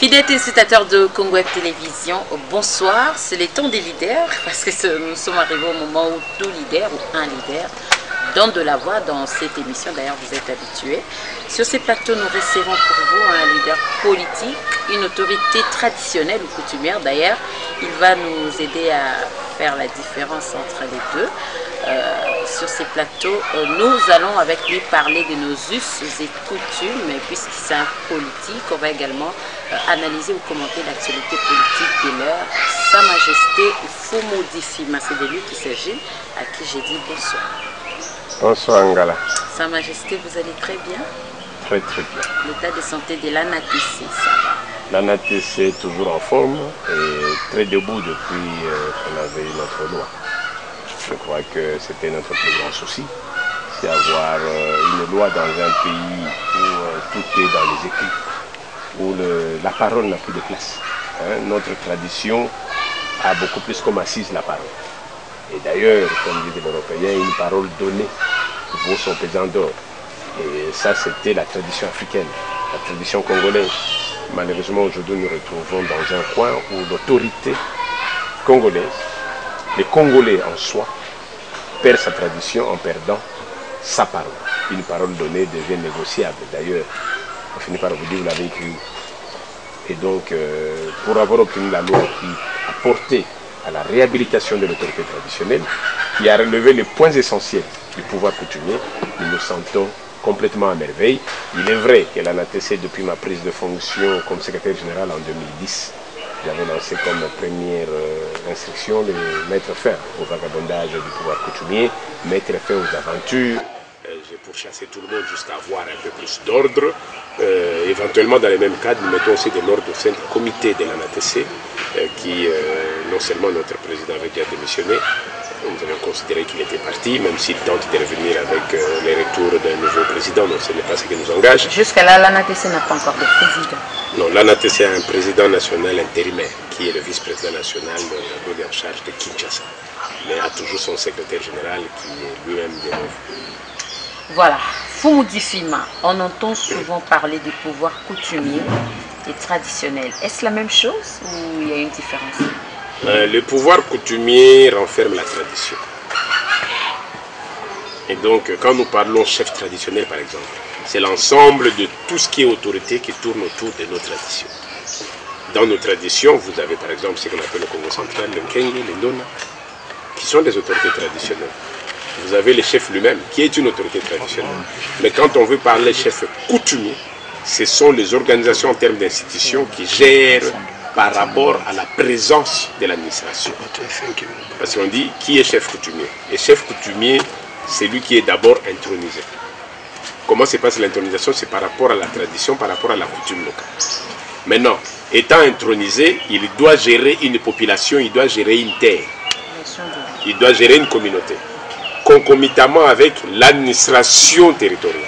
Fidèles téléspectateurs de Congo Web Télévision, bonsoir. C'est les temps des leaders parce que nous sommes arrivés au moment où tout leader ou un leader donne de la voix dans cette émission. D'ailleurs, vous êtes habitués. Sur ces plateaux, nous recevons pour vous un leader politique, une autorité traditionnelle ou coutumière. D'ailleurs, il va nous aider à faire la différence entre les deux. Sur ces plateaux, nous allons avec lui parler de nos us et coutumes, puisqu'il c'est un politique. On va également analyser ou commenter l'actualité politique de l'heure. Sa Majesté Fumu Difima, c'est de lui qu'il s'agit, à qui j'ai dit bonsoir. Bonsoir Ngala. Sa Majesté, vous allez très bien? Très très bien. L'état de santé de l'ANATC, ça va? L'ANATC est toujours en forme et très debout depuis qu'on avait eu notre loi. Je crois que c'était notre plus grand souci, c'est avoir une loi dans un pays où tout est dans les écrits, où la parole n'a plus de place. Notre tradition a beaucoup plus comme assise la parole. Et d'ailleurs, comme disait l'Européen, une parole donnée vaut son pesant d'or. Et ça, c'était la tradition africaine, la tradition congolaise. Malheureusement, aujourd'hui, nous nous retrouvons dans un coin où l'autorité congolaise, les Congolais en soi, perd sa tradition en perdant sa parole. Une parole donnée devient négociable. D'ailleurs, on finit par vous dire, vous l'avez écrit. Et donc, pour avoir obtenu la loi qui a porté à la réhabilitation de l'autorité traditionnelle, qui a relevé les points essentiels du pouvoir coutumier, nous nous sentons complètement à merveille. Il est vrai que l'ANATC, depuis ma prise de fonction comme secrétaire général en 2010, j'avais lancé comme première instruction de mettre fin au vagabondage du pouvoir coutumier, mettre fin aux aventures. J'ai pourchassé tout le monde jusqu'à avoir un peu plus d'ordre. Éventuellement, dans les mêmes cadres, nous mettons aussi de l'ordre au sein du comité de l'ANATC, qui, non seulement notre président avait déjà démissionné, nous avions considéré qu'il était parti, même s'il tente de revenir avec les retours d'un nouveau président, donc ce n'est pas ce qui nous engage. Jusqu'à là, l'ANATC n'a pas encore de président. Non, l'ANATC a un président national intérimaire, qui est le vice-président national en charge de Kinshasa, mais a toujours son secrétaire général qui est lui-même de nouveau. Voilà, Fumu Difima, on entend souvent parler du pouvoir coutumier et traditionnel. Est-ce la même chose ou il y a une différence? Le pouvoir coutumier renferme la tradition. Et donc, quand nous parlons chef traditionnel, par exemple, c'est l'ensemble de tout ce qui est autorité qui tourne autour de nos traditions. Dans nos traditions, vous avez par exemple ce qu'on appelle le Congo central, le Nkenge, le Ndona, qui sont des autorités traditionnelles. Vous avez le chef lui-même, qui est une autorité traditionnelle. Mais quand on veut parler chef coutumier, ce sont les organisations en termes d'institutions qui gèrent par rapport à la présence de l'administration. Parce qu'on dit, qui est chef coutumier? Et chef coutumier, c'est lui qui est d'abord intronisé. Comment se passe l'intronisation? C'est par rapport à la tradition, par rapport à la coutume locale. Maintenant, étant intronisé, il doit gérer une population, il doit gérer une terre, il doit gérer une communauté, concomitamment avec l'administration territoriale.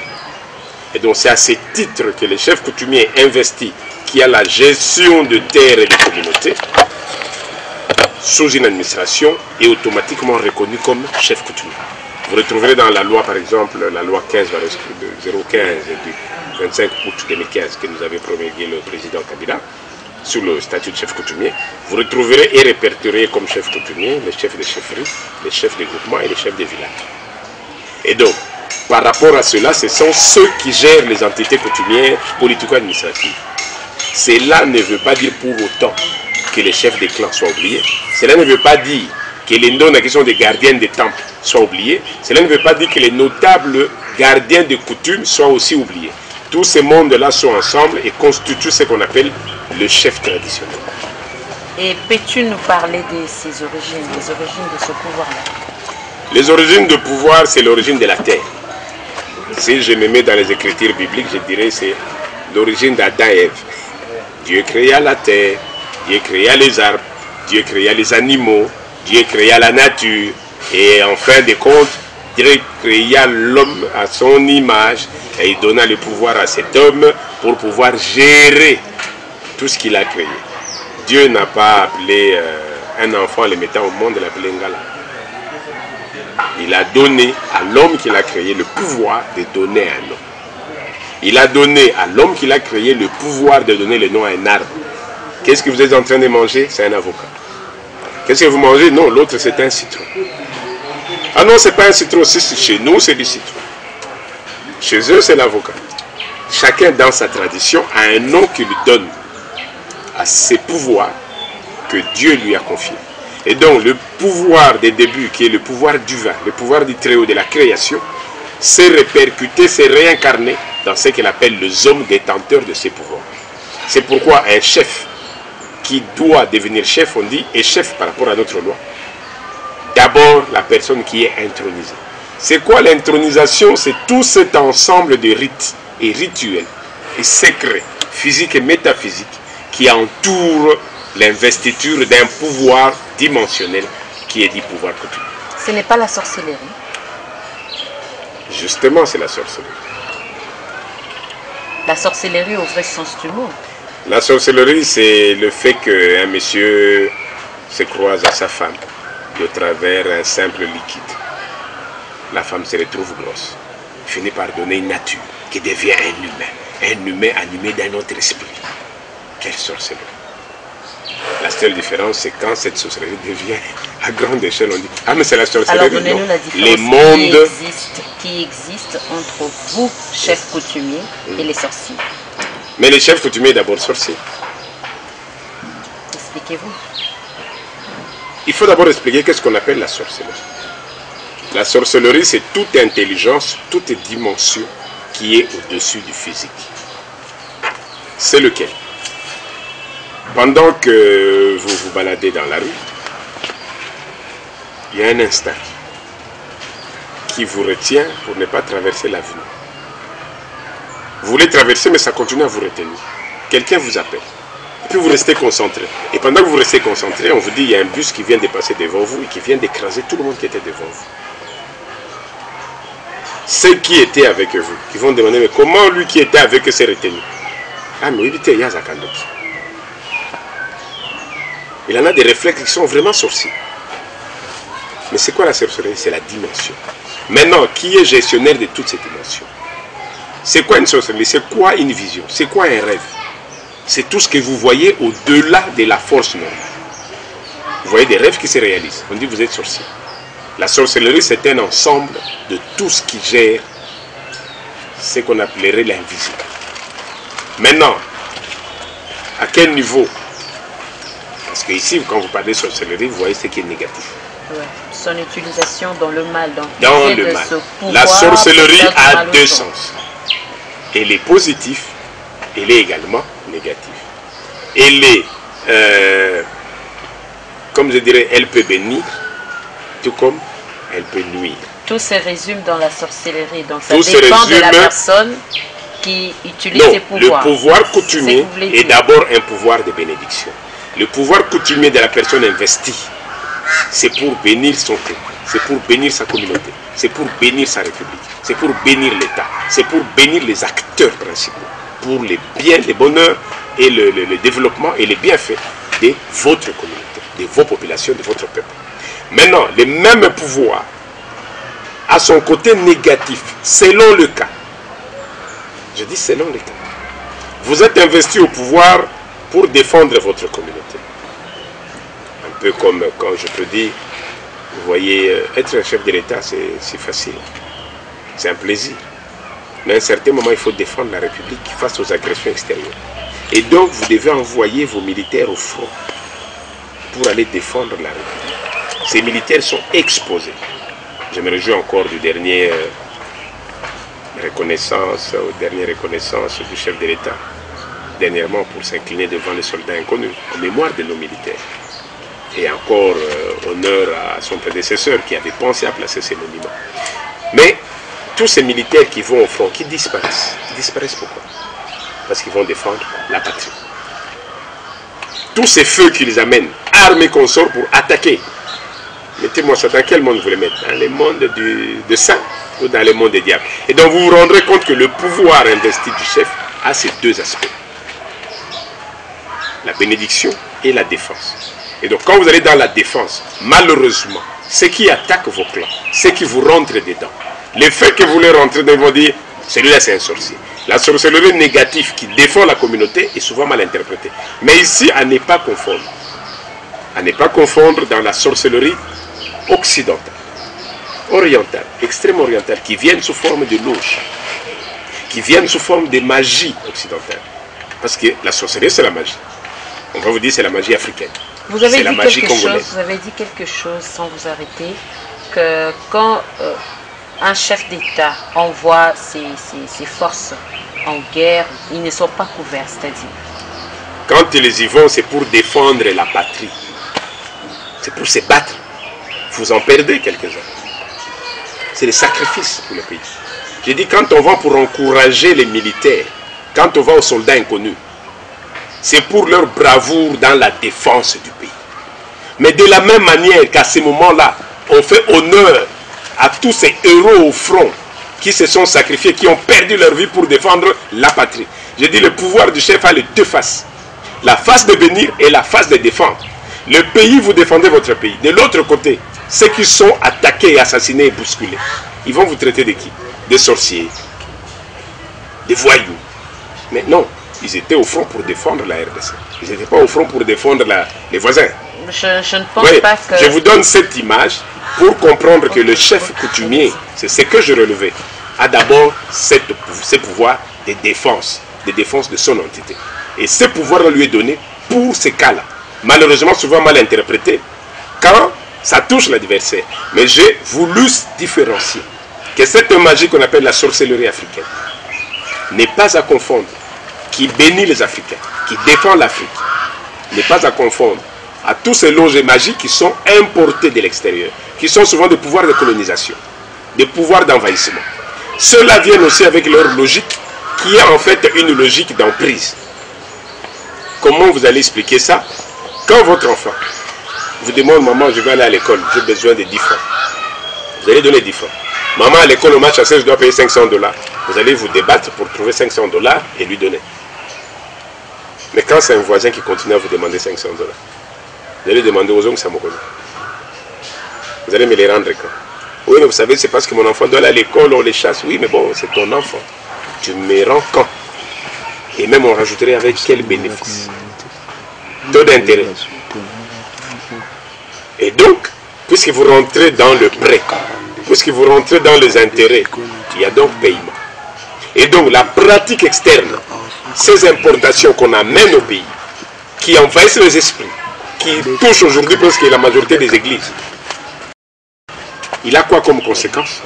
Et donc c'est à ce titre que le chef coutumier investi qui a la gestion de terres et de communautés sous une administration est automatiquement reconnu comme chef coutumier. Vous retrouverez dans la loi, par exemple, la loi 15 du 25 août 2015 que nous avait promulgué le président Kabila sur le statut de chef coutumier. Vous retrouverez et répertorez comme chef coutumier les chefs de chefferie, les chefs de groupement et les chefs de village. Et donc, par rapport à cela, ce sont ceux qui gèrent les entités coutumières politico-administratives. Cela ne veut pas dire pour autant que les chefs des clans soient oubliés. Cela ne veut pas dire que les Ndona qui sont des gardiens des temples soient oubliés. Cela ne veut pas dire que les notables gardiens de coutumes soient aussi oubliés. Tous ces mondes-là sont ensemble et constituent ce qu'on appelle le chef traditionnel. Et peux-tu nous parler de ses origines, des origines de ce pouvoir-là? Les origines de pouvoir, c'est l'origine de la terre. Si je me mets dans les écritures bibliques, je dirais c'est l'origine d'Adam et Ève. Dieu créa la terre, Dieu créa les arbres, Dieu créa les animaux, Dieu créa la nature. Et en fin de compte, Dieu créa l'homme à son image et il donna le pouvoir à cet homme pour pouvoir gérer tout ce qu'il a créé. Dieu n'a pas appelé un enfant en le mettant au monde, il l'a appelé Ngala. Il a donné à l'homme qu'il a créé le pouvoir de donner un nom. Il a donné à l'homme qu'il a créé le pouvoir de donner le nom à un arbre. Qu'est-ce que vous êtes en train de manger? C'est un avocat. Qu'est-ce que vous mangez? Non, l'autre c'est un citron. Ah non, c'est pas un citron, chez nous c'est du citron. Chez eux c'est l'avocat. Chacun dans sa tradition a un nom qui lui donne à ses pouvoirs que Dieu lui a confiés. Et donc le pouvoir des débuts, qui est le pouvoir divin, le pouvoir du Très-Haut de la création, s'est répercuté, s'est réincarné dans ce qu'il appelle les hommes détenteurs de ces pouvoirs. C'est pourquoi un chef qui doit devenir chef, on dit, est chef par rapport à notre loi. D'abord, la personne qui est intronisée. C'est quoi l'intronisation? C'est tout cet ensemble de rites et rituels et secrets, physiques et métaphysiques, qui entourent l'investiture d'un pouvoir dimensionnel qui est dit pouvoir coutumier. Ce n'est pas la sorcellerie. Justement, c'est la sorcellerie. La sorcellerie au vrai sens du mot. La sorcellerie, c'est le fait qu'un monsieur se croise à sa femme de travers un simple liquide. La femme se retrouve grosse, finit par donner une nature qui devient un humain animé d'un autre esprit. Quelle sorcellerie! La seule différence, c'est quand cette sorcellerie devient à grande échelle, on dit « Ah, mais c'est la sorcellerie ». Alors, donnez-nous la différence les mondes qui existe entre vous, chefs coutumiers, et les sorciers. Mais les chefs coutumiers, d'abord sorciers. Expliquez-vous. Il faut d'abord expliquer qu'est-ce qu'on appelle la sorcellerie. La sorcellerie, c'est toute intelligence, toute dimension qui est au-dessus du physique. C'est lequel? Pendant que vous vous baladez dans la rue, il y a un instinct qui vous retient pour ne pas traverser l'avenue. Vous voulez traverser, mais ça continue à vous retenir. Quelqu'un vous appelle. Et puis vous restez concentré. Et pendant que vous restez concentré, on vous dit il y a un bus qui vient de passer devant vous et qui vient d'écraser tout le monde qui était devant vous. Ceux qui étaient avec vous, qui vont demander mais comment lui qui était avec eux s'est retenu? Ah, mais il était Yazakandoki. Il en a des réflexes qui sont vraiment sorciers. Mais c'est quoi la sorcellerie? C'est la dimension. Maintenant, qui est gestionnaire de toutes ces dimensions? C'est quoi une sorcellerie? C'est quoi une vision? C'est quoi un rêve? C'est tout ce que vous voyez au-delà de la force normale. Vous voyez des rêves qui se réalisent. On dit vous êtes sorcier. La sorcellerie, c'est un ensemble de tout ce qui gère ce qu'on appellerait l'invisible. Maintenant, à quel niveau? Parce que ici, quand vous parlez de sorcellerie, vous voyez ce qui est négatif. Ouais. Son utilisation dans le mal. Dans le mal. La sorcellerie a deux sens. Elle est positive, elle est également négative. Elle est, comme je dirais, elle peut bénir, tout comme elle peut nuire. Tout se résume dans la sorcellerie. Donc ça dépend de la personne qui utilise ses pouvoirs. Le pouvoir coutumier est d'abord un pouvoir de bénédiction. Le pouvoir coutumier de la personne investie, c'est pour bénir son peuple, c'est pour bénir sa communauté, c'est pour bénir sa république, c'est pour bénir l'État, c'est pour bénir les acteurs principaux, pour les biens, les bonheurs et le développement et les bienfaits de votre communauté, de vos populations, de votre peuple. Maintenant, le même pouvoir a son côté négatif, selon le cas. Je dis selon le cas. Vous êtes investi au pouvoir pour défendre votre communauté. Un peu comme quand je peux dire, vous voyez, être un chef de l'État, c'est facile. C'est un plaisir. Mais à un certain moment, il faut défendre la République face aux agressions extérieures. Et donc, vous devez envoyer vos militaires au front pour aller défendre la République. Ces militaires sont exposés. Je me réjouis encore du dernier reconnaissance du chef de l'État, dernièrement pour s'incliner devant les soldats inconnus, en mémoire de nos militaires. Et encore honneur à son prédécesseur qui avait pensé à placer ces monuments. Mais tous ces militaires qui vont au front, qui disparaissent. Ils disparaissent pourquoi? Parce qu'ils vont défendre la patrie. Tous ces feux qui les amènent, armes et consorts pour attaquer. Mettez-moi ça dans quel monde vous les mettez? Dans le monde de saint ou dans le monde des diables? Et donc vous vous rendrez compte que le pouvoir investi du chef a ces deux aspects. La bénédiction et la défense. Et donc quand vous allez dans la défense, malheureusement, ceux qui attaquent vos clans, ceux qui vous rentrent dedans, les faits que vous voulez rentrer dedans, vont dire, Celui-là, c'est un sorcier. La sorcellerie négative qui défend la communauté est souvent mal interprétée. Mais ici, à ne pas confondre. À ne pas confondre dans la sorcellerie occidentale, orientale, extrême orientale, qui viennent sous forme de loges, qui viennent sous forme de magie occidentale. Parce que la sorcellerie, c'est la magie. On va vous dire c'est la magie africaine. Vous avez dit quelque chose sans vous arrêter, que quand un chef d'État envoie ses forces en guerre, ils ne sont pas couverts, c'est-à-dire? Quand ils y vont, c'est pour défendre la patrie. C'est pour se battre. Vous en perdez quelques-uns. C'est le sacrifice pour le pays. J'ai dit, quand on va pour encourager les militaires, quand on va aux soldats inconnus, c'est pour leur bravoure dans la défense du pays. Mais de la même manière qu'à ce moment-là, on fait honneur à tous ces héros au front qui se sont sacrifiés, qui ont perdu leur vie pour défendre la patrie. J'ai dit, le pouvoir du chef a les deux faces. La face de bénir et la face de défendre. Le pays, vous défendez votre pays. De l'autre côté, ceux qui sont attaqués, assassinés et bousculés, ils vont vous traiter de qui? Des sorciers, des voyous. Mais non, ils étaient au front pour défendre la RDC. Ils n'étaient pas au front pour défendre les voisins. Je ne pense pas que... Je vous donne cette image pour comprendre que le chef coutumier, c'est ce que je relevais, a d'abord ce pouvoir de défense de son entité. Et ce pouvoir lui est donné pour ces cas-là. Malheureusement, souvent mal interprété, quand ça touche l'adversaire. Mais j'ai voulu différencier que cette magie qu'on appelle la sorcellerie africaine n'est pas à confondre, qui bénit les Africains, qui défend l'Afrique, n'est pas à confondre à tous ces loges magiques qui sont importés de l'extérieur, qui sont souvent des pouvoirs de colonisation, des pouvoirs d'envahissement. Ceux-là viennent aussi avec leur logique, qui est en fait une logique d'emprise. Comment vous allez expliquer ça? Quand votre enfant vous demande, maman, je vais aller à l'école, j'ai besoin de 10 francs. Vous allez donner 10 francs. Maman, à l'école, au match à 16, je dois payer 500 $. Vous allez vous débattre pour trouver 500 $ et lui donner. Mais quand c'est un voisin qui continue à vous demander 500 $, vous allez demander aux hommes que ça me connaît. Vous allez me les rendre quand? Oui, mais vous savez, c'est parce que mon enfant doit aller à l'école, on les chasse. Oui, mais bon, c'est ton enfant. Tu me rends quand? Et même on rajouterait avec quel bénéfice? Taux d'intérêt. Et donc, puisque vous rentrez dans le prêt, puisque vous rentrez dans les intérêts, il y a donc paiement. Et donc, la pratique externe, ces importations qu'on amène au pays, qui envahissent les esprits, qui touchent aujourd'hui presque la majorité des églises, il a quoi comme conséquence?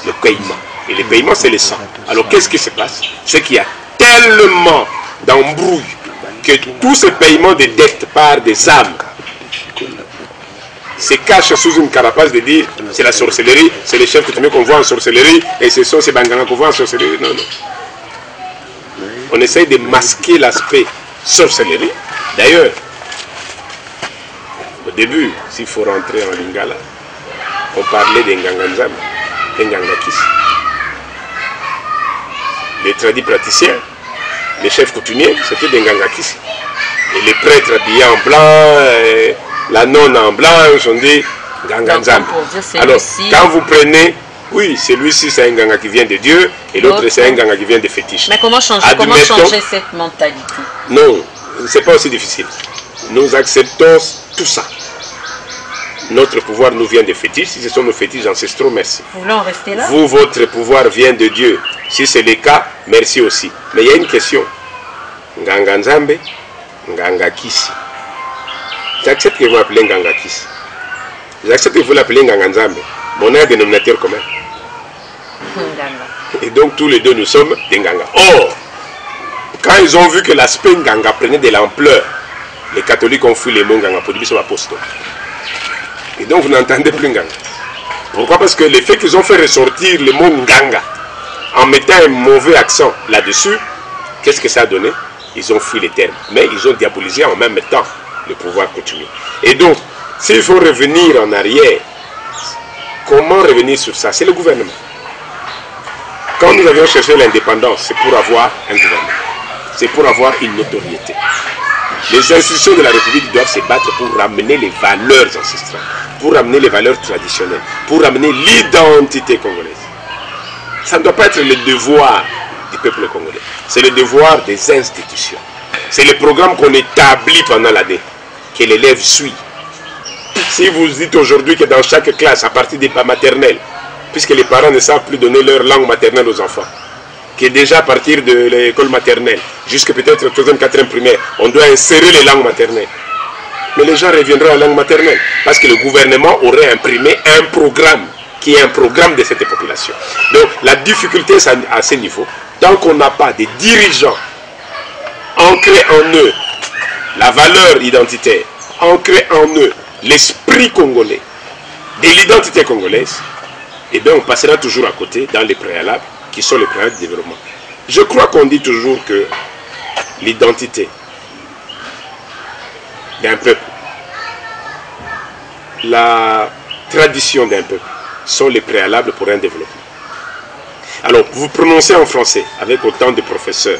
Le paiement. Et le paiement, c'est le sang. Alors, qu'est-ce qui se passe? C'est qu'il y a tellement d'embrouilles que tous ces paiements de dettes par des âmes se cachent sous une carapace de dire c'est la sorcellerie, c'est les chefs coutumiers qu'on voit en sorcellerie, et ce sont ces banganga qu'on voit en sorcellerie. Non, non. On essaye de masquer l'aspect sorcellerie. D'ailleurs, au début, s'il faut rentrer en lingala, on parlait des Nganganzam, des Ngangakis. Les tradis praticiens, les chefs coutumiers, c'était des Ngangakis. Et les prêtres habillés en blanc, la nonne en blanc, on dit Nganganzam. Alors, quand vous prenez, oui, celui-ci c'est un Nganga qui vient de Dieu, et l'autre c'est un Nganga qui vient de fétiche. Mais comment changer cette mentalité? Non, c'est pas aussi difficile. Nous acceptons tout ça. Notre pouvoir nous vient des fétiches. Si ce sont nos fétiches ancestraux, merci. Vous voulez en rester là? Vous, votre pouvoir vient de Dieu. Si c'est le cas, merci aussi. Mais il y a une question. Nganga Nzambe, Nganga Kisi. J'accepte que vous l'appelez Nganga Kisi. J'accepte que vous l'appelez Nganga Nzambe. Mais on a un dénominateur commun. Et donc tous les deux nous sommes des Nganga. Or, quand ils ont vu que l'aspect Nganga prenait de l'ampleur, les catholiques ont fui les mots Nganga pour dire sur l'apostole. Et donc vous n'entendez plus Nganga. Pourquoi? Parce que le fait qu'ils ont fait ressortir le mot Nganga en mettant un mauvais accent là-dessus, qu'est-ce que ça a donné? Ils ont fui les termes. Mais ils ont diabolisé en même temps le pouvoir coutumier. Et donc, s'il faut revenir en arrière, comment revenir sur ça? C'est le gouvernement. Quand nous avions cherché l'indépendance, c'est pour avoir un gouvernement. C'est pour avoir une notoriété. Les institutions de la République doivent se battre pour ramener les valeurs ancestrales, pour ramener les valeurs traditionnelles, pour ramener l'identité congolaise. Ça ne doit pas être le devoir du peuple congolais. C'est le devoir des institutions. C'est le programme qu'on établit pendant l'année, que l'élève suit. Si vous dites aujourd'hui que dans chaque classe, à partir des maternelles, puisque les parents ne savent plus donner leur langue maternelle aux enfants, que déjà à partir de l'école maternelle, jusqu'à peut-être 3e, 4e primaire, on doit insérer les langues maternelles. Mais les gens reviendront à la langue maternelle, parce que le gouvernement aurait imprimé un programme, qui est un programme de cette population. Donc la difficulté à ce niveau, tant qu'on n'a pas des dirigeants ancrés en eux, la valeur identitaire, ancrée en eux, l'esprit congolais, de l'identité congolaise, eh bien on passera toujours à côté dans les préalables, qui sont les préalables de développement. Je crois qu'on dit toujours que l'identité d'un peuple, la tradition d'un peuple, sont les préalables pour un développement. Alors, vous prononcez en français, avec autant de professeurs.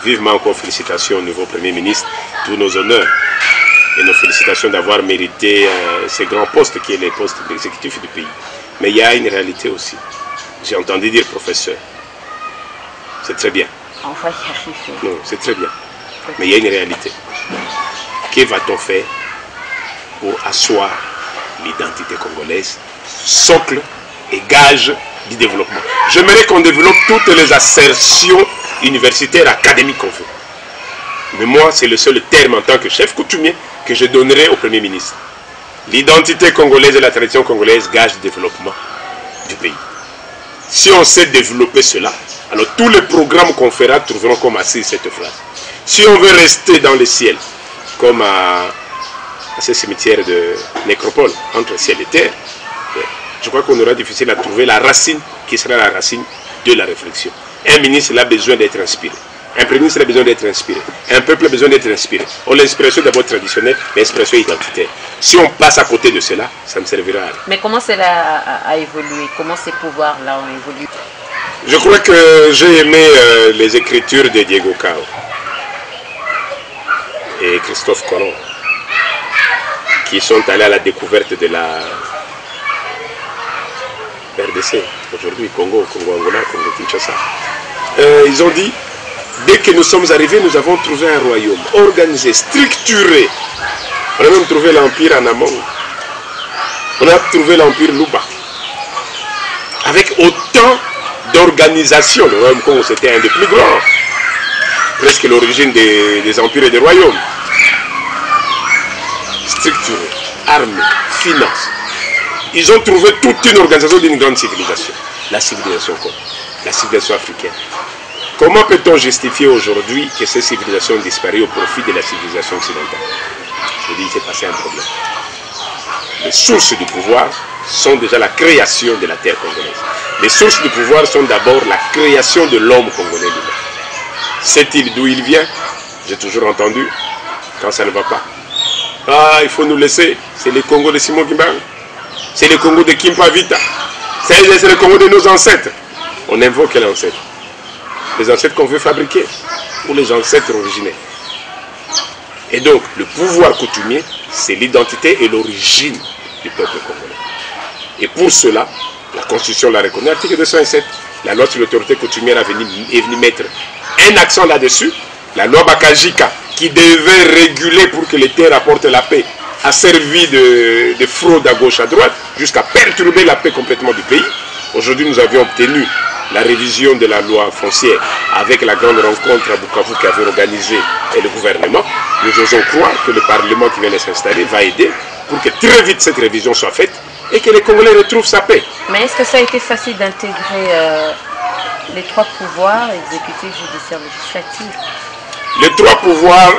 Vivement encore félicitations au nouveau Premier ministre, tous nos honneurs et nos félicitations d'avoir mérité ces grands postes qui est les postes exécutifs du pays. Mais il y a une réalité aussi. J'ai entendu dire professeur. C'est très bien. On va y arriver. Non, c'est très bien. Mais il y a une réalité. Que va-t-on faire pour asseoir l'identité congolaise, socle et gage du développement? J'aimerais qu'on développe toutes les assertions universitaires, académiques qu'on veut. Mais moi, c'est le seul terme en tant que chef coutumier que je donnerai au Premier ministre. L'identité congolaise et la tradition congolaise gage du développement du pays. Si on sait développer cela, alors tous les programmes qu'on fera trouveront comme assise cette phrase. Si on veut rester dans le ciel, comme à ce cimetière de nécropole, entre ciel et terre, je crois qu'on aura difficile à trouver la racine qui sera la racine de la réflexion. Un ministre a besoin d'être inspiré. Un premier ministre a besoin d'être inspiré. Un peuple a besoin d'être inspiré. L'inspiration d'abord traditionnelle, l'inspiration identitaire. Si on passe à côté de cela, ça ne servira à rien. Mais comment cela a évolué? Comment ces pouvoirs-là ont évolué? Je crois que j'ai aimé les écritures de Diego Cao et Christophe Colomb, qui sont allés à la découverte de la RDC, aujourd'hui Congo, Congo-Angola, Congo-Kinshasa. Ils ont dit, dès que nous sommes arrivés, nous avons trouvé un royaume organisé, structuré. On a même trouvé l'empire en amont. On a trouvé l'empire Luba. Avec autant d'organisation. Le royaume Congo, c'était un des plus grands. Presque l'origine des empires et des royaumes. Structuré, armé, finance. Ils ont trouvé toute une organisation d'une grande civilisation. La civilisation quoi? La civilisation africaine. Comment peut-on justifier aujourd'hui que ces civilisations ont disparu au profit de la civilisation occidentale? Je dis, c'est passé un problème. Les sources du pouvoir sont déjà la création de la terre congolaise. Les sources du pouvoir sont d'abord la création de l'homme congolais lui-même. Sait-il d'où il vient? J'ai toujours entendu, quand ça ne va pas. Ah, il faut nous laisser. C'est le Congo de Simon Kimbangu. C'est le Congo de Kimpa Vita. C'est le Congo de nos ancêtres. On invoque l'ancêtre. Les ancêtres qu'on veut fabriquer ou les ancêtres originaires. Et donc, le pouvoir coutumier, c'est l'identité et l'origine du peuple congolais. Et pour cela, la Constitution l'a reconnu, article 207, la loi sur l'autorité coutumière est venue mettre un accent là-dessus. La loi Bakajika, qui devait réguler pour que les terres apportent la paix, a servi de fraude à gauche, à droite, jusqu'à perturber la paix complètement du pays. Aujourd'hui, nous avions obtenu la révision de la loi foncière avec la grande rencontre à Bukavu qu'avait organisée et le gouvernement. Nous osons croire que le Parlement qui vient de s'installer va aider pour que très vite cette révision soit faite et que les Congolais retrouvent sa paix. Mais est-ce que ça a été facile d'intégrer les trois pouvoirs, exécutif, judiciaire, législatif? Les trois pouvoirs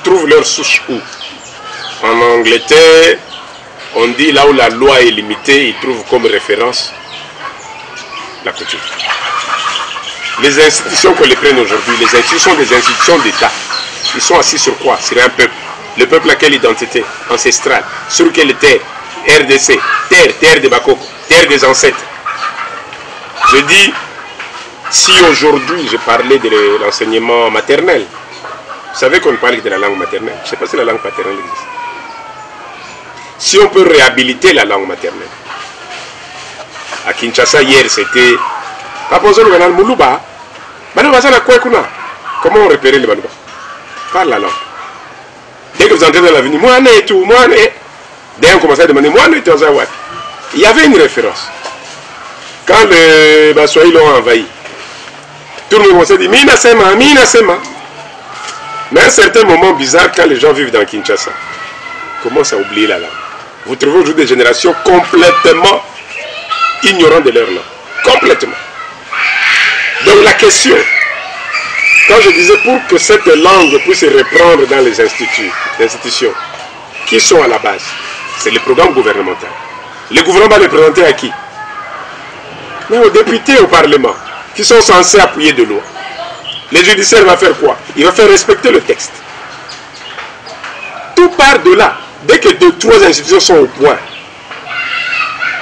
trouvent leur souche où? En Angleterre, on dit là où la loi est limitée, ils trouvent comme référence la coutume. Les institutions qu'on les prenne aujourd'hui, les institutions des institutions d'État, ils sont assis sur quoi? Sur un peuple. Le peuple a quelle identité ancestrale? Sur quelle terre? RDC, terre de Bakoko, terre des ancêtres. Je dis, si aujourd'hui je parlais de l'enseignement maternel, vous savez qu'on parle de la langue maternelle. Je ne sais pas si la langue paternelle existe. Si on peut réhabiliter la langue maternelle, À Kinshasa, hier, c'était... Comment on repérait les Banouba? Par la langue. Dès que vous entrez dans l'avenue, moi, et tout, moi, dès qu'on commençait à demander, moi, il y avait une référence. Quand les Bassoaïs l'ont envahi, tout le monde commençait à dire, Mina Sema, Mina Sema. Mais à un certain moment bizarre, quand les gens vivent dans Kinshasa, commencent à oublier la langue. Vous trouvez aujourd'hui des générations complètement ignorantes de leur langue. Complètement. Donc la question, quand je disais pour que cette langue puisse se reprendre dans les institutions, qui sont à la base? C'est le programme gouvernemental. Le gouvernement va le présenter à qui? Mais aux députés au Parlement, qui sont censés appuyer de loi. Le judiciaire va faire quoi? Il va faire respecter le texte. Tout part de là. Dès que 2-3 institutions sont au point,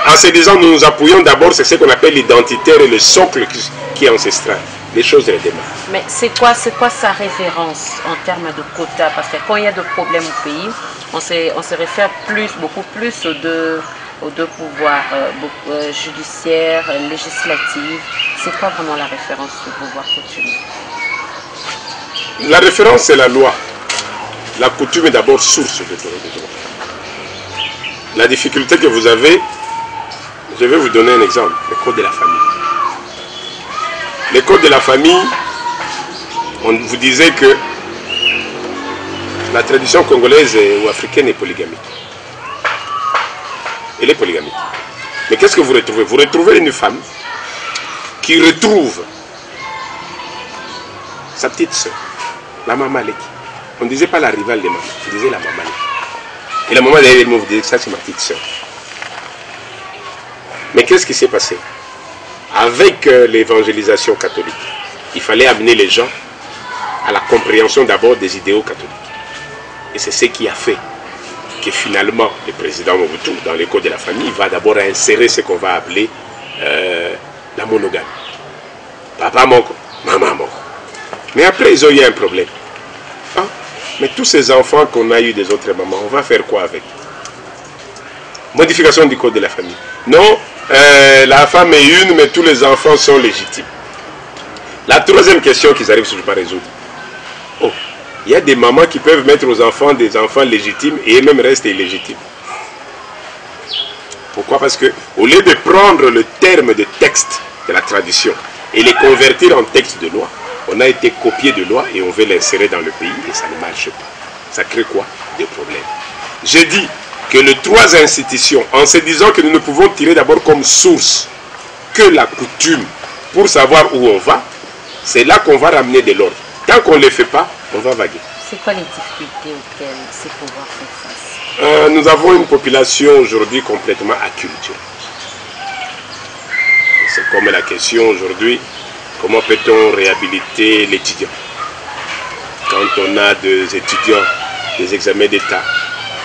en se disant nous nous appuyons d'abord, c'est ce qu'on appelle l'identitaire et le socle qui est ancestral. Les choses redémarrent. Mais c'est quoi sa référence en termes de quotas? Parce que quand il y a des problèmes au pays, on se réfère beaucoup plus aux deux pouvoirs judiciaires, législatifs. C'est quoi vraiment la référence du pouvoir coutumier? La référence, c'est la loi. La coutume est d'abord source de droit. La difficulté que vous avez, je vais vous donner un exemple, le code de la famille. Le code de la famille, on vous disait que la tradition congolaise ou africaine est polygamique. Elle est polygamique. Mais qu'est-ce que vous retrouvez? Vous retrouvez une femme qui retrouve sa petite soeur, la maman Leki. On ne disait pas la rivale de maman, on disait la maman Leki. Et la maman derrière elle vous disait que ça c'est ma petite soeur. Mais qu'est-ce qui s'est passé? Avec l'évangélisation catholique, il fallait amener les gens à la compréhension d'abord des idéaux catholiques. Et c'est ce qui a fait que finalement, le président Mobutu, dans le code de la famille, va d'abord insérer ce qu'on va appeler la monogamie. Papa moko, maman moko. Mais après, ils ont eu un problème. Ah, mais tous ces enfants qu'on a eu des autres mamans, on va faire quoi avec? Modification du code de la famille. Non, la femme est une, mais tous les enfants sont légitimes. La troisième question qu'ils arrivent toujours pas à résoudre. Oh, il y a des mamans qui peuvent mettre aux enfants des enfants légitimes et eux-mêmes restent illégitimes. Pourquoi? Parce que au lieu de prendre le terme de texte de la tradition et les convertir en texte de loi, on a été copié de loi et on veut l'insérer dans le pays et ça ne marche pas. Ça crée quoi? Des problèmes. J'ai dit que les trois institutions, en se disant que nous ne pouvons tirer d'abord comme source que la coutume pour savoir où on va, c'est là qu'on va ramener de l'ordre. Tant qu'on ne le fait pas, on va vaguer. C'est quoi les difficultés auxquelles ces pouvoirs font face? Nous avons une population aujourd'hui complètement acculturée. C'est comme la question aujourd'hui, comment peut-on réhabiliter l'étudiant? Quand on a des étudiants, des examens d'État,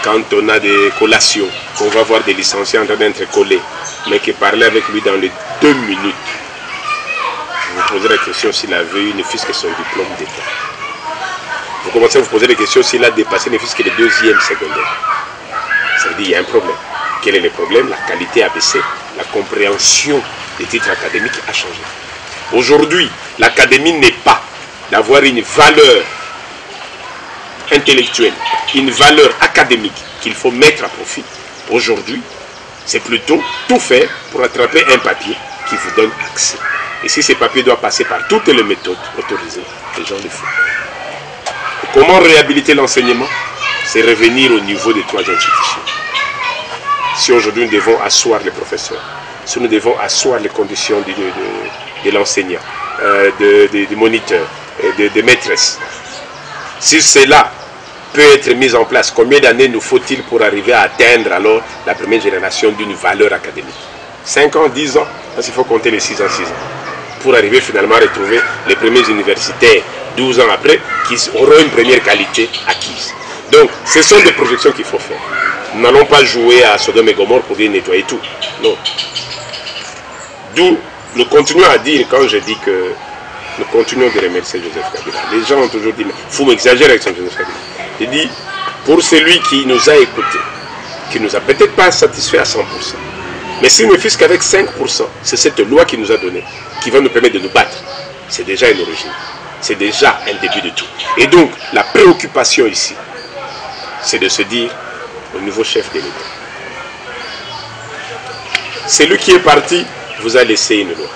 quand on a des collations, qu'on va voir des licenciés en train d'être collés, mais qui parler avec lui dans les 2 minutes, vous posez la question s'il avait eu ne fût-ce que son diplôme d'État. Vous commencez à vous poser la question s'il a dépassé ne fût-ce que le 2e secondaire. Ça veut dire qu'il y a un problème. Quel est le problème? La qualité a baissé, la compréhension des titres académiques a changé. Aujourd'hui, l'académie n'est pas d'avoir une valeur intellectuelle, une valeur académique qu'il faut mettre à profit. Aujourd'hui, c'est plutôt tout faire pour attraper un papier qui vous donne accès. Et si ce papier doit passer par toutes les méthodes autorisées, les gens le font. Et comment réhabiliter l'enseignement? C'est revenir au niveau des 3 institutions. Si aujourd'hui nous devons asseoir les professeurs, si nous devons asseoir les conditions de l'enseignant, des moniteurs, des maîtresses, si cela peut être mis en place, combien d'années nous faut-il pour arriver à atteindre alors la première génération d'une valeur académique? 5 ans, 10 ans, parce qu'il faut compter les 6 ans, 6 ans. Pour arriver finalement à retrouver les premiers universitaires 12 ans après qui auront une première qualité acquise. Donc, ce sont des projections qu'il faut faire. Nous n'allons pas jouer à Sodome et Gomorrhe pour dire nettoyer tout. Non. D'où nous continuons à dire, quand je dis que nous continuons de remercier Joseph Kabila. Les gens ont toujours dit, mais il faut m'exagérer avec Joseph Kabila. Je dis, pour celui qui nous a écoutés, qui ne nous a peut-être pas satisfait à 100%, Mais s'il ne fût qu'avec 5%, c'est cette loi qui nous a donné, qui va nous permettre de nous battre. C'est déjà une origine. C'est déjà un début de tout. Et donc, la préoccupation ici, c'est de se dire au nouveau chef de l'État. Celui qui est parti vous a laissé une loi.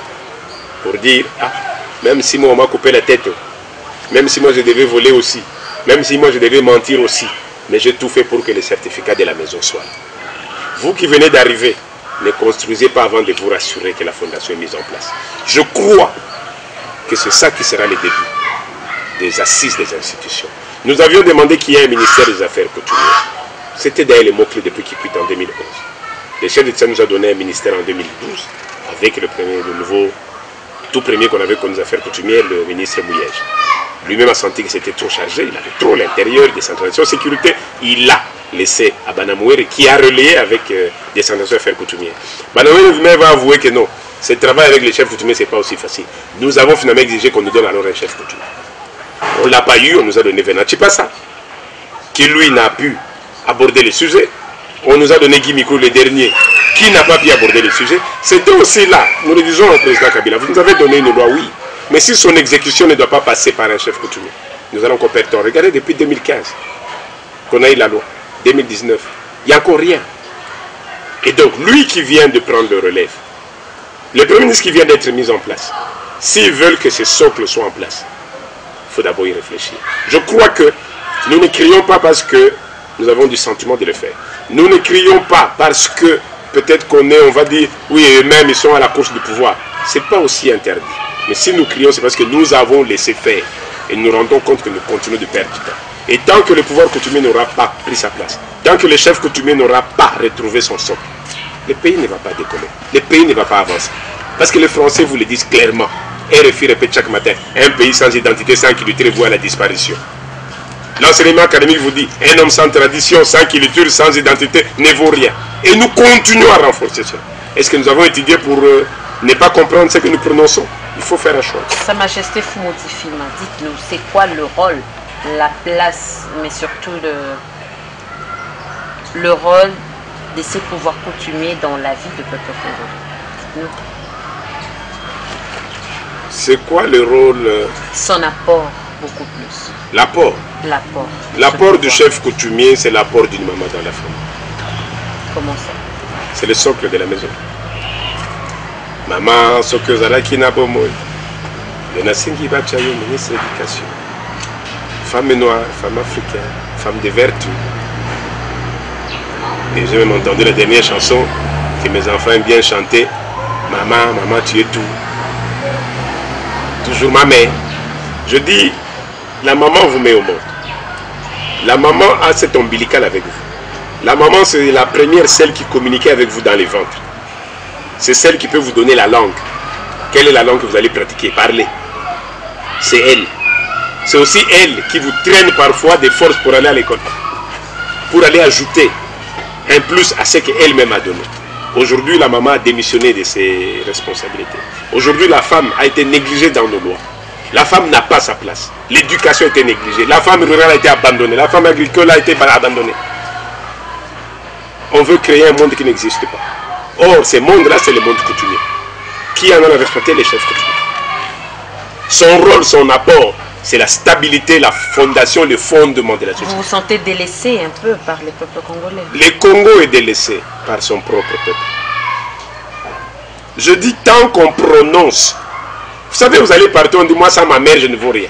Pour dire, ah, même si moi on m'a coupé la tête, même si moi je devais voler aussi, même si moi je devais mentir aussi, mais j'ai tout fait pour que les certificats de la maison soient là. Vous qui venez d'arriver, ne construisez pas avant de vous rassurer que la fondation est mise en place. Je crois que c'est ça qui sera le début des assises des institutions. Nous avions demandé qu'il y ait un ministère des Affaires coutumières. C'était d'ailleurs le mot-clé depuis qu'il quitte en 2011. Le chef d'État nous a donné un ministère en 2012, avec le nouveau, tout premier qu'on avait comme affaires coutumières, le ministre Mouyège. Lui-même a senti que c'était trop chargé, il avait trop l'intérieur, décentralisation, sécurité. Il l'a laissé à Banamouere qui a relayé avec décentralisation affaires coutumières. Banamouere lui-même va avouer que non, ce travail avec les chefs coutumiers, ce n'est pas aussi facile. Nous avons finalement exigé qu'on nous donne alors un chef coutumier. On ne l'a pas eu, on nous a donné Venat Chipasa, qui lui n'a pu aborder le sujet. On nous a donné Guy Mikou le dernier, qui n'a pas pu aborder le sujet. C'était aussi là, nous le disons au président Kabila, vous nous avez donné une loi, oui, mais si son exécution ne doit pas passer par un chef coutumier, nous allons compéter. Regardez depuis 2015 qu'on a eu la loi, 2019, il n'y a encore rien. Et donc, lui qui vient de prendre le relève, le Premier ministre qui vient d'être mis en place, s'ils veulent que ces socles soient en place, il faut d'abord y réfléchir. Je crois que nous ne crions pas parce que nous avons du sentiment de le faire. Nous ne crions pas parce que peut-être qu'on est, on va dire, oui, eux-mêmes ils sont à la course du pouvoir. Ce n'est pas aussi interdit. Mais si nous crions, c'est parce que nous avons laissé faire. Et nous nous rendons compte que nous continuons de perdre du temps. Et tant que le pouvoir coutumier n'aura pas pris sa place, tant que le chef coutumier n'aura pas retrouvé son socle, le pays ne va pas décoller. Le pays ne va pas avancer. Parce que les Français vous le disent clairement. RFI répète chaque matin, un pays sans identité, sans culture, voit la disparition. L'enseignement académique vous dit, un homme sans tradition, sans culture, sans identité, ne vaut rien. Et nous continuons à renforcer ça. Est-ce que nous avons étudié pour ne pas comprendre ce que nous prononçons? Il faut faire un choix. Sa Majesté Fumoti Fima, dites-nous, c'est quoi le rôle, la place, mais surtout le rôle de ces pouvoirs coutumiers dans la vie du peuple congolais? Dites-nous. C'est quoi le rôle? Son apport, beaucoup plus. L'apport. L'apport. L'apport du chef coutumier, c'est l'apport d'une maman dans la famille. Comment ça? C'est le socle de la maison. Maman, Sokozala Kinabomoy. Le Nassingi Bachayo, ministre de l'Éducation. Femme noire, femme africaine, femme de vertu. Et j'ai même entendu la dernière chanson que mes enfants aiment bien chanter. Maman, maman, tu es tout. Toujours ma mère. Je dis, la maman vous met au monde. La maman a cet ombilical avec vous. La maman, c'est la première, celle qui communiquait avec vous dans les ventres. C'est celle qui peut vous donner la langue. Quelle est la langue que vous allez pratiquer? Parler. C'est elle. C'est aussi elle qui vous traîne parfois des forces pour aller à l'école. Pour aller ajouter un plus à ce qu'elle-même a donné. Aujourd'hui, la maman a démissionné de ses responsabilités. Aujourd'hui, la femme a été négligée dans nos lois. La femme n'a pas sa place. L'éducation a été négligée. La femme rurale a été abandonnée. La femme agricole a été abandonnée. On veut créer un monde qui n'existe pas. Or, ce monde-là, c'est le monde coutumier. Qui en a respecté? Les chefs coutumiers. Son rôle, son apport, c'est la stabilité, la fondation, le fondement de la société. Vous vous sentez délaissé un peu par le peuple congolais? Le Congo est délaissé par son propre peuple. Je dis tant qu'on prononce. Vous savez, vous allez partout, on dit moi sans ma mère je ne vaux rien.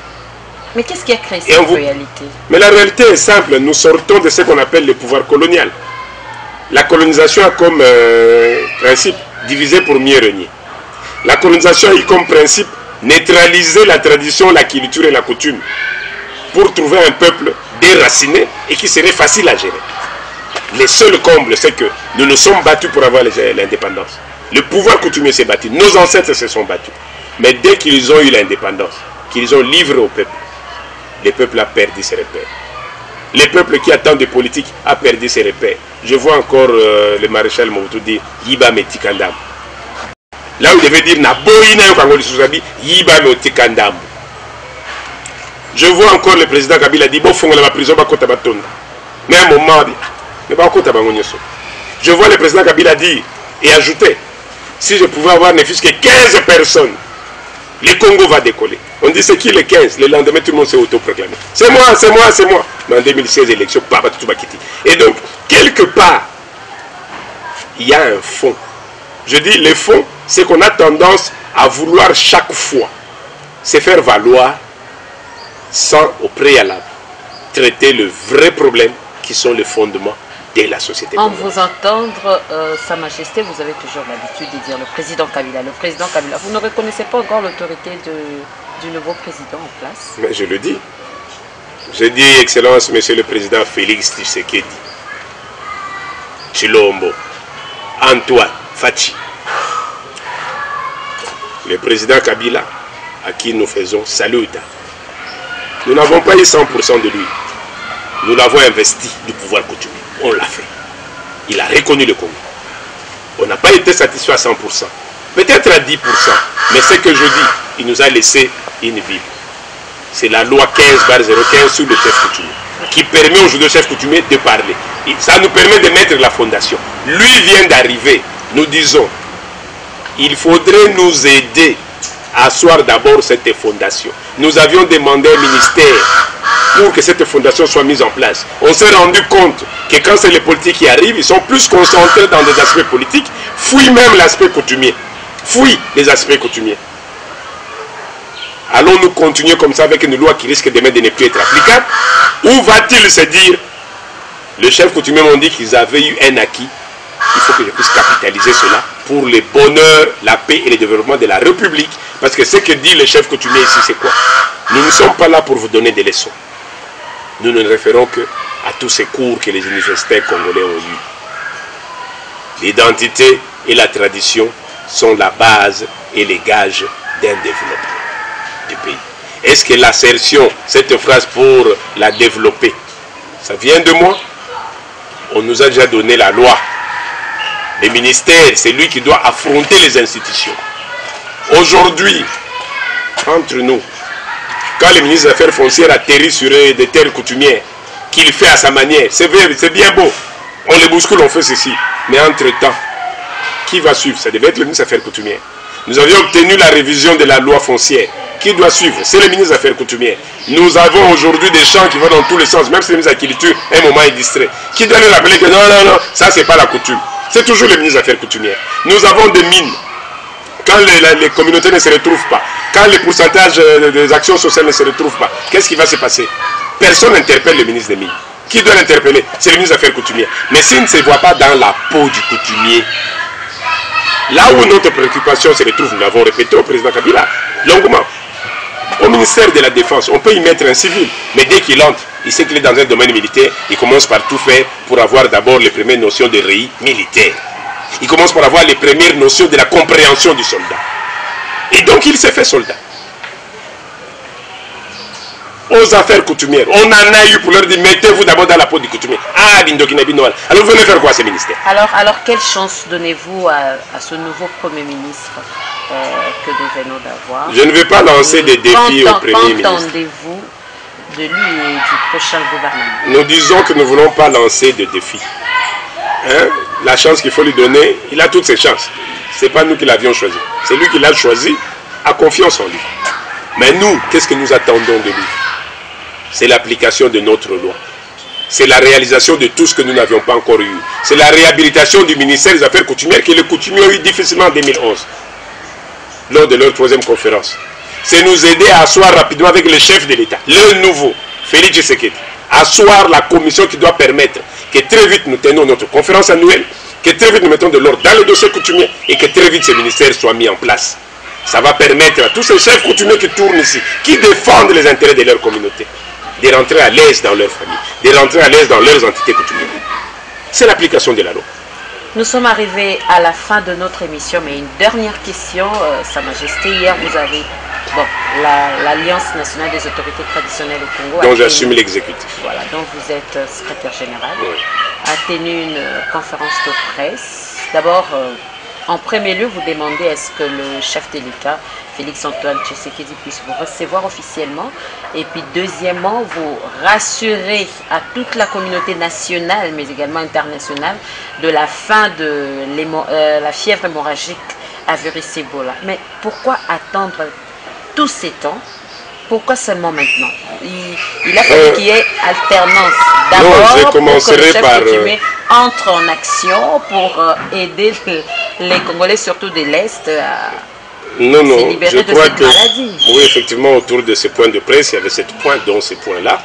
Mais qu'est-ce qui a créé cette réalité? Mais la réalité est simple, nous sortons de ce qu'on appelle le pouvoir colonial. La colonisation a comme principe diviser pour mieux régner. La colonisation a eu comme principe neutraliser la tradition, la culture et la coutume pour trouver un peuple déraciné et qui serait facile à gérer. Le seul comble, c'est que nous nous sommes battus pour avoir l'indépendance. Le pouvoir coutumier s'est battu, nos ancêtres se sont battus. Mais dès qu'ils ont eu l'indépendance, qu'ils ont livré au peuple, le peuple a perdu ses repères. Le peuple qui attend des politiques a perdu ses repères. Je vois encore le maréchal Mobutu dire Yiba Metikandam. Là où il devait dire Naboïna Yokangoli Souzabi, Yiba Metikandam. Je vois encore le président Kabila dire Bofonga la prison Bakota Batonda. Mais à un moment, je vois le président Kabila dire Et ajouter, si je pouvais avoir ne fût-ce que 15 personnes, le Congo va décoller. On dit c'est qui les 15? Le lendemain, tout le monde s'est autoproclamé. C'est moi, c'est moi, c'est moi. Mais en 2016, élection, Papa Toubakiti. Et donc, quelque part, il y a un fond. Je dis, le fond, c'est qu'on a tendance à vouloir chaque fois se faire valoir sans, au préalable, traiter le vrai problème qui sont les fondements de la société. En vous entendre, Sa Majesté, vous avez toujours l'habitude de dire le président Kabila. Le président Kabila, vous ne reconnaissez pas encore l'autorité du nouveau président en place? Mais je le dis. Je dis, Excellence, Monsieur le Président Félix Tshisekedi, Chilombo, Antoine Fachi, le président Kabila, à qui nous faisons salut. Nous n'avons pas eu 100% de lui. Nous l'avons investi du pouvoir coutumier. On l'a fait. Il a reconnu le Congo. On n'a pas été satisfait à 100%. Peut-être à 10%. Mais ce que je dis, il nous a laissé une Bible. C'est la loi 15/015 sur le chef coutumier, qui permet aujourd'hui au chef coutumier de parler. Et ça nous permet de mettre la fondation. Lui vient d'arriver. Nous disons, il faudrait nous aider à asseoir d'abord cette fondation. Nous avions demandé un ministère pour que cette fondation soit mise en place. On s'est rendu compte que quand c'est les politiques qui arrivent, ils sont plus concentrés dans des aspects politiques, fouillent même l'aspect coutumier, fouillent les aspects coutumiers. Allons-nous continuer comme ça avec une loi qui risque demain de ne plus être applicable? Ou va-t-il se dire, le chef coutumier m'ont dit qu'ils avaient eu un acquis, il faut que je puisse capitaliser cela pour le bonheur, la paix et le développement de la République. Parce que ce que dit le chef coutumier ici, c'est quoi? Nous ne sommes pas là pour vous donner des leçons. Nous ne nous référons que à tous ces cours que les universitaires congolais ont eus. L'identité et la tradition sont la base et les gages d'un développement du pays. Est-ce que l'assertion, cette phrase pour la développer, ça vient de moi? On nous a déjà donné la loi. Le ministère, c'est lui qui doit affronter les institutions. Aujourd'hui, entre nous, quand le ministre des Affaires foncières atterrit sur des terres coutumières, qu'il fait à sa manière, c'est bien beau. On les bouscule, on fait ceci. Mais entre-temps, qui va suivre? Ça devait être le ministre des Affaires coutumières. Nous avions obtenu la révision de la loi foncière. Qui doit suivre? C'est le ministre des Affaires coutumières. Nous avons aujourd'hui des champs qui vont dans tous les sens, même si le ministre de l'Agriculture, un moment, est distrait. Qui doit lui rappeler que non, non, non, ça, c'est pas la coutume. C'est toujours le ministre des Affaires coutumières. Nous avons des mines. Quand les communautés ne se retrouvent pas, quand les pourcentages des actions sociales ne se retrouvent pas, qu'est-ce qui va se passer? Personne n'interpelle le ministre des Mines. Qui doit l'interpeller? C'est le ministre des Affaires coutumières. Mais s'il ne se voit pas dans la peau du coutumier, là où notre préoccupation se retrouve, nous l'avons répété au président Kabila, longuement. Au ministère de la Défense, on peut y mettre un civil, mais dès qu'il entre, il sait qu'il est dans un domaine militaire, il commence par tout faire pour avoir d'abord les premières notions de RI militaire. Il commence par avoir les premières notions de la compréhension du soldat. Et donc il s'est fait soldat. Aux affaires coutumières, on en a eu pour leur dire, mettez-vous d'abord dans la peau du coutumier. Ah, Bindokina Binoal. Alors vous venez faire quoi ces ministères? Alors quelle chance donnez-vous à ce nouveau Premier ministre que nous venons d'avoir? Je ne vais pas lancer des défis au Premier ministre. Qu'entendez-vous de lui et du prochain gouvernement? Nous disons que nous ne voulons pas lancer de défis. Hein? La chance qu'il faut lui donner, il a toutes ses chances. Ce n'est pas nous qui l'avions choisi. C'est lui qui l'a choisi, a confiance en lui. Mais nous, qu'est-ce que nous attendons de lui? C'est l'application de notre loi. C'est la réalisation de tout ce que nous n'avions pas encore eu. C'est la réhabilitation du ministère des Affaires coutumières que les coutumiers ont eu difficilement en 2011, lors de leur 3e conférence. C'est nous aider à asseoir rapidement avec le chef de l'État, le nouveau, Félix Tshisekedi, asseoir la commission qui doit permettre que très vite nous tenions notre conférence annuelle, que très vite nous mettons de l'ordre dans les dossiers coutumiers et que très vite ces ministères soient mis en place. Ça va permettre à tous ces chefs coutumiers qui tournent ici, qui défendent les intérêts de leur communauté, de rentrer à l'aise dans leur famille, de rentrer à l'aise dans leurs entités coutumières. C'est l'application de la loi. Nous sommes arrivés à la fin de notre émission, mais une dernière question, Sa Majesté. Hier, vous avez l'Alliance nationale des autorités traditionnelles au Congo, dont j'assume l'exécutif. Voilà, dont vous êtes secrétaire général, oui, a tenu une conférence de presse. D'abord, en premier lieu, vous demandez est-ce que le chef de l'État Félix-Antoine Tshisekedi puisse vous recevoir officiellement. Et puis deuxièmement, vous rassurer à toute la communauté nationale, mais également internationale, de la fin de la fièvre hémorragique à virus Ebola. Mais pourquoi attendre tous ces temps? Pourquoi seulement maintenant? Il a fallu qu'il y ait alternance. D'abord, pour que le chef coutumier entre en action pour aider les Congolais, surtout de l'Est, à se libérer de cette maladie. Oui, effectivement, autour de ce point de presse, il y avait 7 points, dont ces points-là.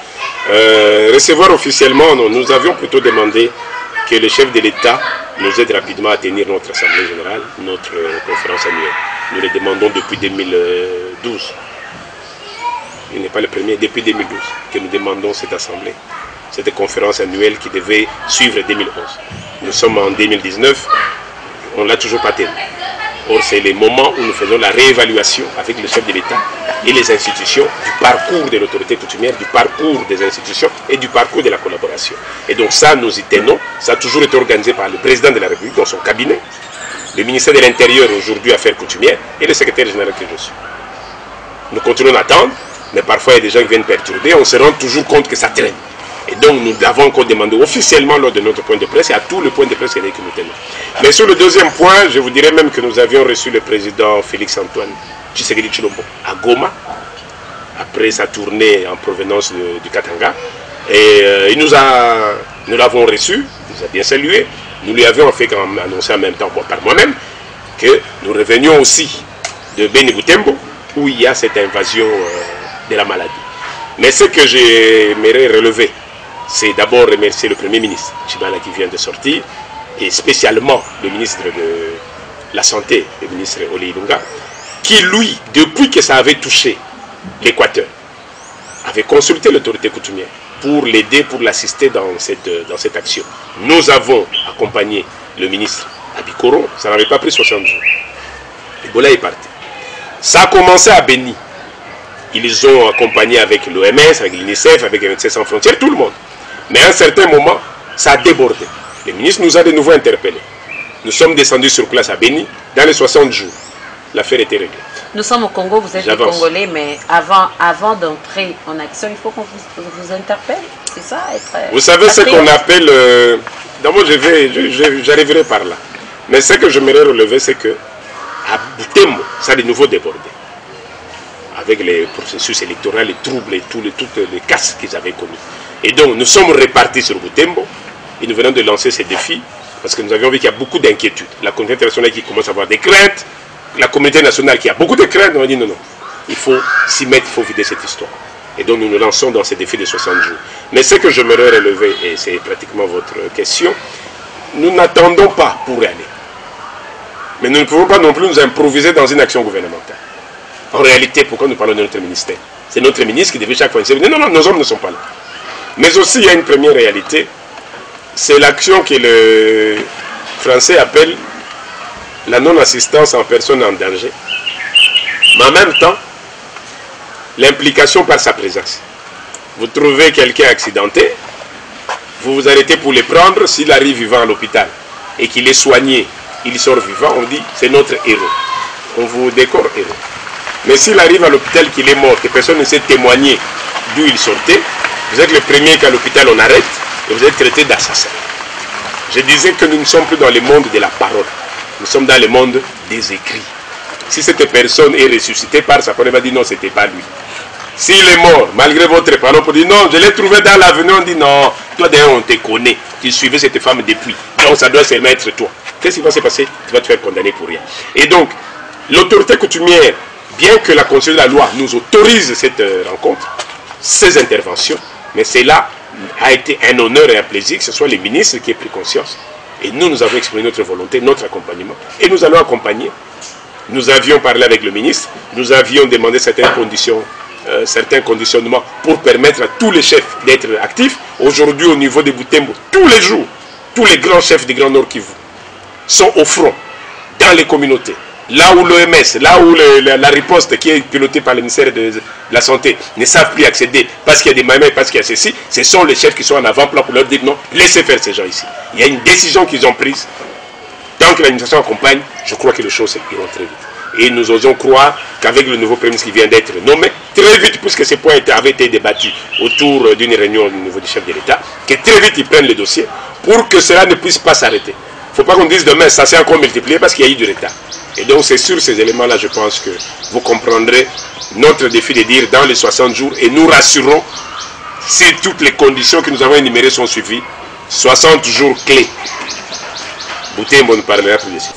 Recevoir officiellement, non, nous avions plutôt demandé que le chef de l'État nous aide rapidement à tenir notre Assemblée générale, notre conférence annuelle. Nous le demandons depuis 2012. Il n'est pas le premier, depuis 2012 que nous demandons cette assemblée, cette conférence annuelle qui devait suivre 2011. Nous sommes en 2019, on ne l'a toujours pas tenu. Or, c'est les moments où nous faisons la réévaluation avec le chef de l'État et les institutions du parcours de l'autorité coutumière, du parcours des institutions et du parcours de la collaboration. Et donc ça, nous y tenons. Ça a toujours été organisé par le président de la République dans son cabinet, le ministère de l'Intérieur aujourd'hui Affaires coutumières et le secrétaire général que je suis. Nous continuons d'attendre. Mais parfois, il y a des gens qui viennent perturber, on se rend toujours compte que ça traîne. Et donc, nous l'avons encore demandé officiellement lors de notre point de presse et à tout le point de presse que nous tenons. Mais sur le deuxième point, je vous dirais même que nous avions reçu le président Félix-Antoine Tshisekedi Tshilombo à Goma, après sa tournée en provenance du Katanga. Et nous l'avons reçu, il nous a bien salué. Nous lui avions fait annoncer en même temps, par moi-même, que nous revenions aussi de Beni Butembo, où il y a cette invasion de la maladie. Mais ce que j'aimerais relever, c'est d'abord remercier le Premier ministre, Tshibala, qui vient de sortir, et spécialement le ministre de la Santé, le ministre Olé Ilunga, qui lui, depuis que ça avait touché l'Équateur, avait consulté l'autorité coutumière pour l'aider, pour l'assister dans cette action. Nous avons accompagné le ministre à Bikoro, ça n'avait pas pris 60 jours. Ebola est parti. Ça a commencé à Beni. Ils ont accompagné avec l'OMS, avec l'UNICEF, avec Médecins sans frontières, tout le monde. Mais à un certain moment, ça a débordé. Le ministre nous a de nouveau interpellés. Nous sommes descendus sur place à Beni. Dans les 60 jours, l'affaire était réglée. Nous sommes au Congo, vous êtes des Congolais, mais avant d'entrer en action, il faut qu'on vous interpelle. C'est ça, être... Vous savez ce qu'on appelle... D'abord, j'arriverai par là. Mais ce que j'aimerais relever, c'est que à Butembo, ça a de nouveau débordé. Avec les processus électoraux, les troubles et toutes les casses qu'ils avaient connus. Et donc, nous sommes répartis sur Butembo et nous venons de lancer ces défis parce que nous avions vu qu'il y a beaucoup d'inquiétudes. La communauté internationale qui commence à avoir des craintes, la communauté nationale qui a beaucoup de craintes, on a dit non, il faut s'y mettre, il faut vider cette histoire. Et donc, nous nous lançons dans ces défis de 60 jours. Mais ce que j'aimerais relever, et c'est pratiquement votre question, nous n'attendons pas pour y aller. Mais nous ne pouvons pas non plus nous improviser dans une action gouvernementale. En réalité, pourquoi nous parlons de notre ministère? C'est notre ministre qui devait chaque fois dire non, nos hommes ne sont pas là. Mais aussi, il y a une première réalité, c'est l'action que le français appelle la non-assistance en personne en danger. Mais en même temps, l'implication par sa présence. Vous trouvez quelqu'un accidenté, vous vous arrêtez pour le prendre, s'il arrive vivant à l'hôpital et qu'il est soigné, il sort vivant, on dit c'est notre héros. On vous décore héros. Mais s'il arrive à l'hôpital qu'il est mort, que personne ne sait témoigner d'où il sortait, vous êtes le premier qu'à l'hôpital on arrête et vous êtes traité d'assassin. Je disais que nous ne sommes plus dans le monde de la parole, nous sommes dans le monde des écrits. Si cette personne est ressuscitée par sa parole, on va dire non, ce n'était pas lui. S'il est mort, malgré votre parole, on dit non, je l'ai trouvé dans l'avenir, on dit non, toi d'ailleurs on te connaît, tu suivais cette femme depuis, donc ça doit seulement être toi. Qu'est-ce qui va se passer? Tu vas te faire condamner pour rien. Et donc, l'autorité coutumière, bien que la Constitution de la loi nous autorise cette rencontre, ces interventions, mais cela a été un honneur et un plaisir que ce soit les ministres qui aient pris conscience. Et nous avons exprimé notre volonté, notre accompagnement. Et nous allons accompagner. Nous avions parlé avec le ministre, nous avions demandé certaines conditions, certains conditionnements pour permettre à tous les chefs d'être actifs. Aujourd'hui, au niveau de Butembo, tous les jours, tous les grands chefs du Grand Nord Kivu sont au front, dans les communautés. Là où l'OMS, là où la riposte qui est pilotée par le ministère de la Santé ne savent plus accéder parce qu'il y a des mailles, parce qu'il y a ceci, ce sont les chefs qui sont en avant-plan pour leur dire non, laissez faire ces gens ici. Il y a une décision qu'ils ont prise. Tant que l'administration accompagne, je crois que les choses iront très vite. Et nous osons croire qu'avec le nouveau Premier ministre qui vient d'être nommé, très vite, puisque ces points avaient été débattus autour d'une réunion au niveau du chef de l'État, que très vite ils prennent le dossier pour que cela ne puisse pas s'arrêter. Il ne faut pas qu'on dise demain, ça s'est encore multiplié parce qu'il y a eu du retard. Et donc c'est sur ces éléments-là, je pense que vous comprendrez notre défi de dire dans les 60 jours, et nous rassurons, si toutes les conditions que nous avons énumérées sont suivies, 60 jours clés.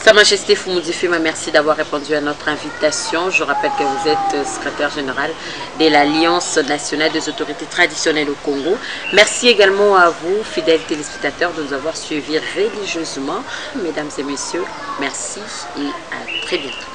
Sa Majesté Foumoudi Fima, merci d'avoir répondu à notre invitation. Je rappelle que vous êtes secrétaire général de l'Alliance nationale des autorités traditionnelles au Congo. Merci également à vous, fidèles téléspectateurs, de nous avoir suivis religieusement. Mesdames et messieurs, merci et à très bientôt.